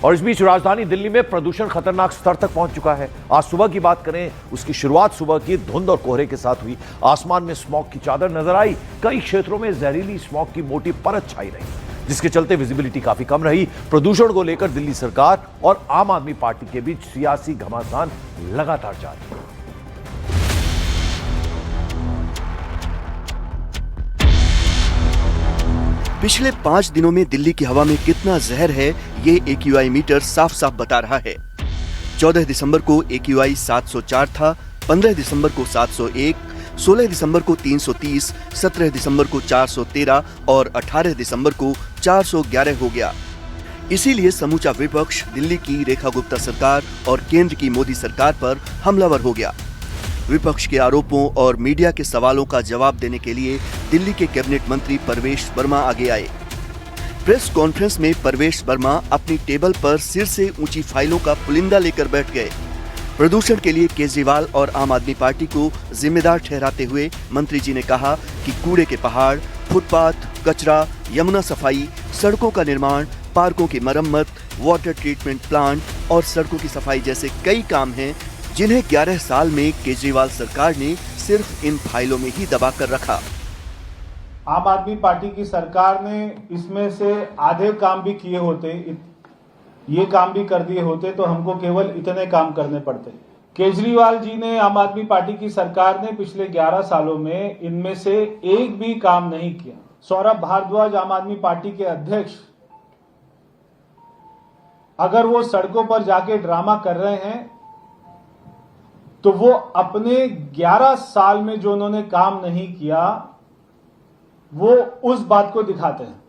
और इस बीच राजधानी दिल्ली में प्रदूषण खतरनाक स्तर तक पहुंच चुका है। आज सुबह की बात करें, उसकी शुरुआत सुबह की धुंध और कोहरे के साथ हुई। आसमान में स्मॉग की चादर नजर आई। कई क्षेत्रों में जहरीली स्मॉग की मोटी परत छाई रही, जिसके चलते विजिबिलिटी काफी कम रही। प्रदूषण को लेकर दिल्ली सरकार और आम आदमी पार्टी के बीच सियासी घमासान लगातार जारी है। पिछले 5 दिनों में दिल्ली की हवा में कितना जहर है, ये AQI मीटर साफ साफ बता रहा है। 14 दिसंबर को AQI 704 था, 15 दिसंबर को 701, 16 दिसंबर को 330, 17 दिसंबर को 413 और 18 दिसंबर को 411 हो गया। इसीलिए समूचा विपक्ष दिल्ली की रेखा गुप्ता सरकार और केंद्र की मोदी सरकार पर हमलावर हो गया। विपक्ष के आरोपों और मीडिया के सवालों का जवाब देने के लिए दिल्ली के कैबिनेट मंत्री परवेश वर्मा आगे आए। प्रेस कॉन्फ्रेंस में परवेश वर्मा अपनी टेबल पर सिर से ऊंची फाइलों का पुलिंदा लेकर बैठ गए। प्रदूषण के लिए केजरीवाल और आम आदमी पार्टी को जिम्मेदार ठहराते हुए मंत्री जी ने कहा कि कूड़े के पहाड़, फुटपाथ, कचरा, यमुना सफाई, सड़कों का निर्माण, पार्कों की मरम्मत, वाटर ट्रीटमेंट प्लांट और सड़कों की सफाई जैसे कई काम हैं जिन्हें 11 साल में केजरीवाल सरकार ने सिर्फ इन फाइलों में ही दबा कर रखा। आम आदमी पार्टी की सरकार ने इसमें से आधे काम भी किए होते, ये काम भी कर दिए होते तो हमको केवल इतने काम करने पड़ते। केजरीवाल जी ने, आम आदमी पार्टी की सरकार ने पिछले 11 सालों में इनमें से एक भी काम नहीं किया। सौरभ भारद्वाज, आम आदमी पार्टी के अध्यक्ष, अगर वो सड़कों पर जाके ड्रामा कर रहे हैं तो वो अपने 11 साल में जो उन्होंने काम नहीं किया वो उस बात को दिखाते हैं।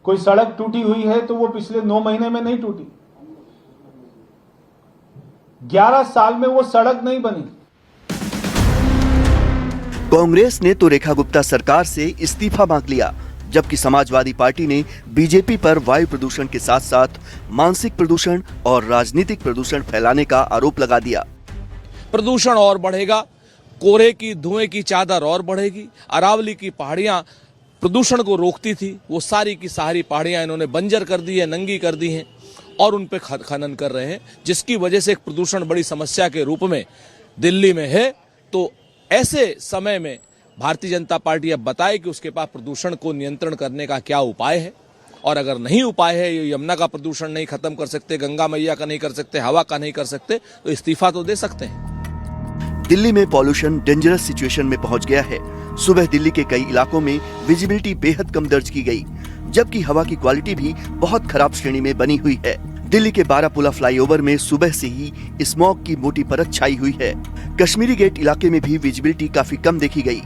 कोई सड़क टूटी हुई है तो वो पिछले 9 महीने में नहीं टूटी, 11 साल में वो सड़क नहीं बनी। कांग्रेस ने तो रेखा गुप्ता सरकार से इस्तीफा मांग लिया, जबकि समाजवादी पार्टी ने बीजेपी पर वायु प्रदूषण के साथ साथ मानसिक प्रदूषण और राजनीतिक प्रदूषण फैलाने का आरोप लगा दिया। प्रदूषण और बढ़ेगा, कोहरे की धुएं की चादर और बढ़ेगी। अरावली की पहाड़ियां प्रदूषण को रोकती थी, वो सारी की सारी पहाड़ियां इन्होंने बंजर कर दी है, नंगी कर दी हैं और उन पे खनन कर रहे हैं, जिसकी वजह से एक प्रदूषण बड़ी समस्या के रूप में दिल्ली में है। तो ऐसे समय में भारतीय जनता पार्टी अब बताए कि उसके पास प्रदूषण को नियंत्रण करने का क्या उपाय है, और अगर नहीं उपाय है, यमुना का प्रदूषण नहीं खत्म कर सकते, गंगा मैया का नहीं कर सकते, हवा का नहीं कर सकते, तो इस्तीफा तो दे सकते हैं। दिल्ली में पॉल्यूशन डेंजरस सिचुएशन में पहुंच गया है। सुबह दिल्ली के कई इलाकों में विजिबिलिटी बेहद कम दर्ज की गई, जबकि हवा की क्वालिटी भी बहुत खराब श्रेणी में बनी हुई है। दिल्ली के बारापुला फ्लाईओवर में सुबह से ही स्मॉग की मोटी परत छाई हुई है। कश्मीरी गेट इलाके में भी विजिबिलिटी काफी कम देखी गई।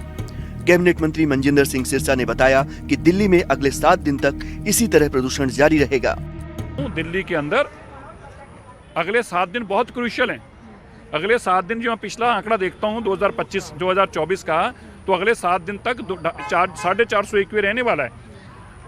कैबिनेट मंत्री मनजिंदर सिंह सिरसा ने बताया कि दिल्ली में अगले 7 दिन तक इसी तरह प्रदूषण जारी रहेगा। दिल्ली के अंदर अगले 7 दिन बहुत क्रूशियल हैं। अगले 7 दिन जो मैं पिछला आंकड़ा देखता हूँ 2025-2024 का, तो अगले 7 दिन तक 450 AQI रहने वाला है।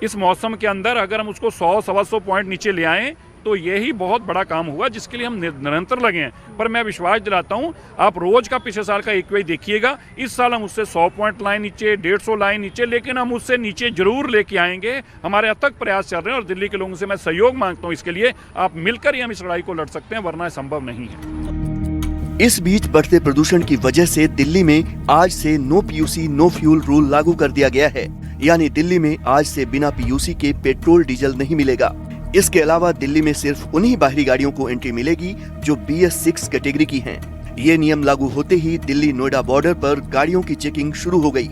इस मौसम के अंदर अगर हम उसको 100-125 पॉइंट नीचे ले आएँ तो यही बहुत बड़ा काम हुआ, जिसके लिए हम निरंतर लगे हैं। पर मैं विश्वास दिलाता हूँ, आप रोज का पिछले साल का AQI देखिएगा, इस साल हम उससे 100 पॉइंट लाइन नीचे, 150 लाइन नीचे, लेकिन हम उससे नीचे जरूर लेके आएंगे। हमारे अथक प्रयास चल रहे हैं और दिल्ली के लोगों से मैं सहयोग मांगता हूँ इसके लिए। आप मिलकर ही हम इस लड़ाई को लड़ सकते हैं, वरना संभव नहीं है। इस बीच बढ़ते प्रदूषण की वजह से दिल्ली में आज से no PUC no fuel rule लागू कर दिया गया है, यानी दिल्ली में आज से बिना PUC के पेट्रोल डीजल नहीं मिलेगा। इसके अलावा दिल्ली में सिर्फ उन्हीं बाहरी गाड़ियों को एंट्री मिलेगी जो BS6 कैटेगरी की हैं। ये नियम लागू होते ही दिल्ली नोएडा बॉर्डर पर गाड़ियों की चेकिंग शुरू हो गई।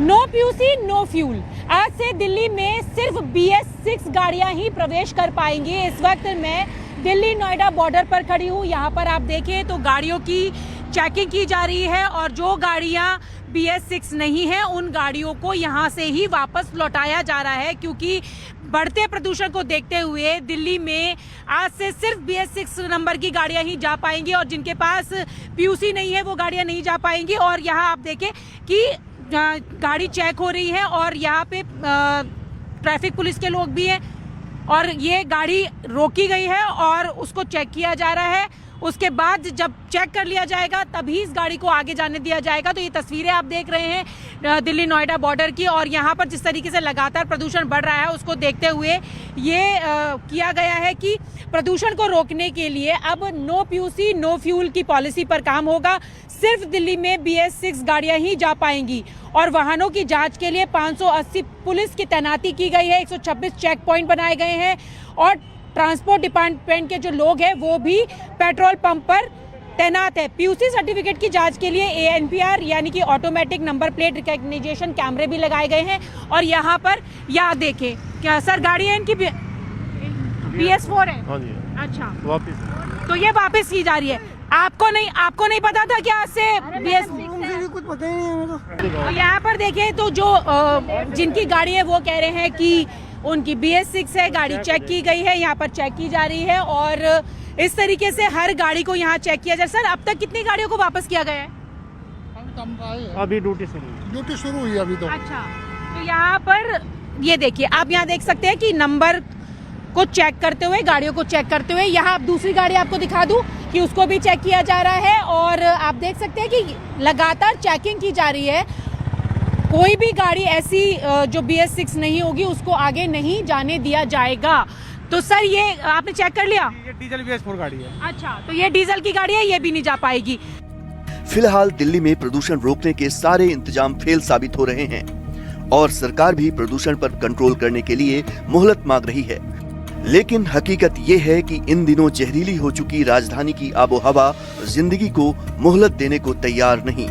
नो PUC नो फ्यूल, आज से दिल्ली में सिर्फ BS6 गाड़ियां ही प्रवेश कर पाएंगी। इस वक्त मैं दिल्ली नोएडा बॉर्डर पर खड़ी हूँ। यहाँ पर आप देखें तो गाड़ियों की चेकिंग की जा रही है और जो गाड़ियाँ BS6 नहीं है उन गाड़ियों को यहाँ से ही वापस लौटाया जा रहा है, क्योंकि बढ़ते प्रदूषण को देखते हुए दिल्ली में आज से सिर्फ BS6 नंबर की गाड़ियाँ ही जा पाएंगी और जिनके पास PUC नहीं है वो गाड़ियाँ नहीं जा पाएंगी। और यहाँ आप देखें कि गाड़ी चेक हो रही है और यहाँ पे ट्रैफिक पुलिस के लोग भी हैं और ये गाड़ी रोकी गई है और उसको चेक किया जा रहा है। उसके बाद जब चेक कर लिया जाएगा, तभी इस गाड़ी को आगे जाने दिया जाएगा। तो ये तस्वीरें आप देख रहे हैं दिल्ली नोएडा बॉर्डर की, और यहाँ पर जिस तरीके से लगातार प्रदूषण बढ़ रहा है उसको देखते हुए ये किया गया है कि प्रदूषण को रोकने के लिए अब नो पीयूसी नो फ्यूल की पॉलिसी पर काम होगा। सिर्फ दिल्ली में BS6 गाड़ियां ही जा पाएंगी और वाहनों की जांच के लिए 580 पुलिस की तैनाती की गई है, 126 चेक पॉइंट बनाए गए हैं और ट्रांसपोर्ट डिपार्टमेंट के जो लोग हैं वो भी पेट्रोल पंप पर तैनात है। पीयूसी सर्टिफिकेट की जांच के लिए ANPR यानी कि ऑटोमेटिक नंबर प्लेट रिकॉग्निशन कैमरे भी लगाए गए हैं। और यहाँ पर यहाँ देखें, क्या सर गाड़ी है इनकी BS4 है? हाँ जी। अच्छा, वापस तो ये वापस की जा रही है। आपको नहीं पता था क्या से BS6 कुछ पता ही नहीं है तो यहाँ पर देखिए तो जो जिनकी गाड़ी है वो कह रहे हैं कि उनकी BS6 है, गाड़ी चेक की गई है, यहाँ पर चेक की जा रही है और इस तरीके से हर गाड़ी को यहाँ चेक किया जाए। सर अब तक कितनी गाड़ियों को वापस किया गया है? अभी ड्यूटी शुरू हुई अभी तो। अच्छा, तो यहाँ पर ये देखिए, आप यहाँ देख सकते हैं कि नंबर को चेक करते हुए, गाड़ियों को चेक करते हुए, यहाँ आप दूसरी गाड़ी आपको दिखा दूं कि उसको भी चेक किया जा रहा है और आप देख सकते हैं कि लगातार चेकिंग की जा रही है। कोई भी गाड़ी ऐसी जो BS6 नहीं होगी उसको आगे नहीं जाने दिया जाएगा। तो सर ये आपने चेक कर लिया? ये डीजल BS4 गाड़ी है। अच्छा, तो ये डीजल की गाड़ी है, ये भी नहीं जा पाएगी। फिलहाल दिल्ली में प्रदूषण रोकने के सारे इंतजाम फेल साबित हो रहे हैं और सरकार भी प्रदूषण पर कंट्रोल करने के लिए मोहलत मांग रही है। लेकिन हकीकत ये है कि इन दिनों जहरीली हो चुकी राजधानी की आबोहवा जिंदगी को मोहलत देने को तैयार नहीं।